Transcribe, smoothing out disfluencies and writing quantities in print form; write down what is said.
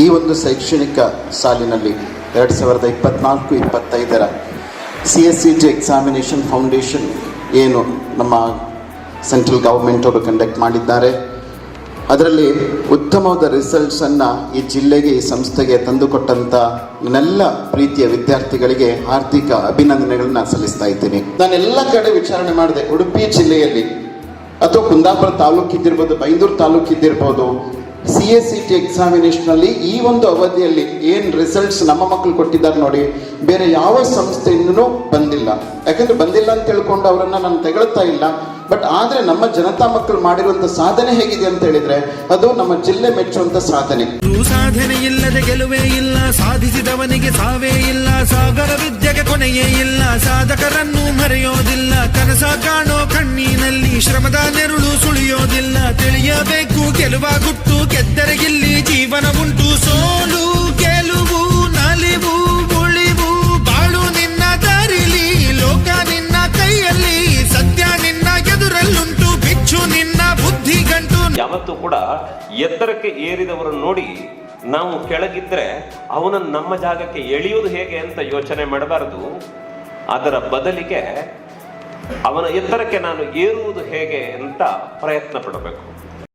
ಈ ಒಂದು ಶೈಕ್ಷಣಿಕ ಸಾಲಿನಲ್ಲಿ 2024-25 CSCT ಎಕ್ಸಾಮಿನೇಷನ್ ಫೌಂಡೇಶನ್ ಏನು ನಮ್ಮ ಸೆಂಟ್ರಲ್ ಗೌರ್ಮೆಂಟ್ ಅವರು ಕಂಡಕ್ಟ್ ಮಾಡಿದ್ದಾರೆ, ಅದರಲ್ಲಿ ಉತ್ತಮವಾದ ರಿಸಲ್ಟ್ಸನ್ನು ಈ ಜಿಲ್ಲೆಗೆ, ಈ ಸಂಸ್ಥೆಗೆ ತಂದುಕೊಟ್ಟಂಥ ನನ್ನೆಲ್ಲ ಪ್ರೀತಿಯ ವಿದ್ಯಾರ್ಥಿಗಳಿಗೆ ಹಾರ್ದಿಕ ಅಭಿನಂದನೆಗಳನ್ನ ಸಲ್ಲಿಸ್ತಾ ಇದ್ದೀನಿ. ನಾನೆಲ್ಲ ಕಡೆ ವಿಚಾರಣೆ ಮಾಡಿದೆ. ಉಡುಪಿ ಜಿಲ್ಲೆಯಲ್ಲಿ ಅಥವಾ ಕುಂದಾಪುರ ತಾಲೂಕಿದ್ದಿರ್ಬೋದು, ಬೈಂದೂರು ತಾಲೂಕಿದ್ದಿರ್ಬೋದು, CSCT ಎಕ್ಸಾಮಿನೇಷನಲ್ಲಿ ಈ ಒಂದು ಅವಧಿಯಲ್ಲಿ ಏನು ರಿಸಲ್ಟ್ಸ್ ನಮ್ಮ ಮಕ್ಕಳು ಕೊಟ್ಟಿದ್ದಾರೆ ನೋಡಿ, ಬೇರೆ ಯಾವ ಸಂಸ್ಥೆಯಿಂದನೂ ಬಂದಿಲ್ಲ. ಯಾಕಂದ್ರೆ ಬಂದಿಲ್ಲ ಅಂತ ತಿಳ್ಕೊಂಡು ಅವರನ್ನು ನಾನು ತೆಗಳ್ತಾ ಇಲ್ಲ, ಬಟ್ ಆದರೆ ನಮ್ಮ ಜನತಾ ಮಕ್ಕಳು ಮಾಡಿರುವಂಥ ಸಾಧನೆ ಹೇಗಿದೆ ಅಂತ ಹೇಳಿದ್ರೆ ಅದು ನಮ್ಮ ಜಿಲ್ಲೆ ಮೆಚ್ಚುವಂಥ ಸಾಧನೆ. ಸಾಧನೆ ಇಲ್ಲದೆ ಗೆಲುವೇ ಇಲ್ಲ, ಸಾಧಿಸಿದವನಿಗೆ ಸಾವೇ ಇಲ್ಲ, ಸಾಗರ ವಿದ್ಯೆಗೆ ಕೊನೆಯೇ ಇಲ್ಲ, ಸಾಧಕರನ್ನು ಮರೆಯೋದಿಲ್ಲ, ಕನಸ ಕಾಣೋ ಕಣ್ಣಿನಲ್ಲಿ ಶ್ರಮದ ನೆರುಳು ಸುಳಿಯೋದಿಲ್ಲ, ತಿಳಿಯಬೇಕು ಗೆಲುವ ಗುಟ್ಟು, ಗೆದ್ದರೆ ಇಲ್ಲಿ ಜೀವನ ಉಂಟು, ಸೋಲು ಗೆಲುವು ನಲಿವು ಉಳಿವು, ಬಾಳು ನಿನ್ನ ದಾರಿಲಿ, ಲೋಕ ನಿನ್ನ ಕೈಯಲ್ಲಿ, ಸತ್ಯ ನಿನ್ನ ಎದುರಲ್ಲುಂಟು, ಬಿಚ್ಚು ನಿನ್ನ ಬುದ್ಧಿ ಗಂಟು. ಯಾವತ್ತೂ ಕೂಡ ಎತ್ತರಕ್ಕೆ ಏರಿದವರನ್ನು ನೋಡಿ ನಾವು ಕೆಳಗಿದ್ರೆ ಅವನನ್ನು ನಮ್ಮ ಜಾಗಕ್ಕೆ ಎಳೆಯುವುದು ಹೇಗೆ ಅಂತ ಯೋಚನೆ ಮಾಡಬಾರದು. ಅದರ ಬದಲಿಗೆ ಅವನ ಎತ್ತರಕ್ಕೆ ನಾನು ಏರುವುದು ಹೇಗೆ ಅಂತ ಪ್ರಯತ್ನ ಪಡಬೇಕು.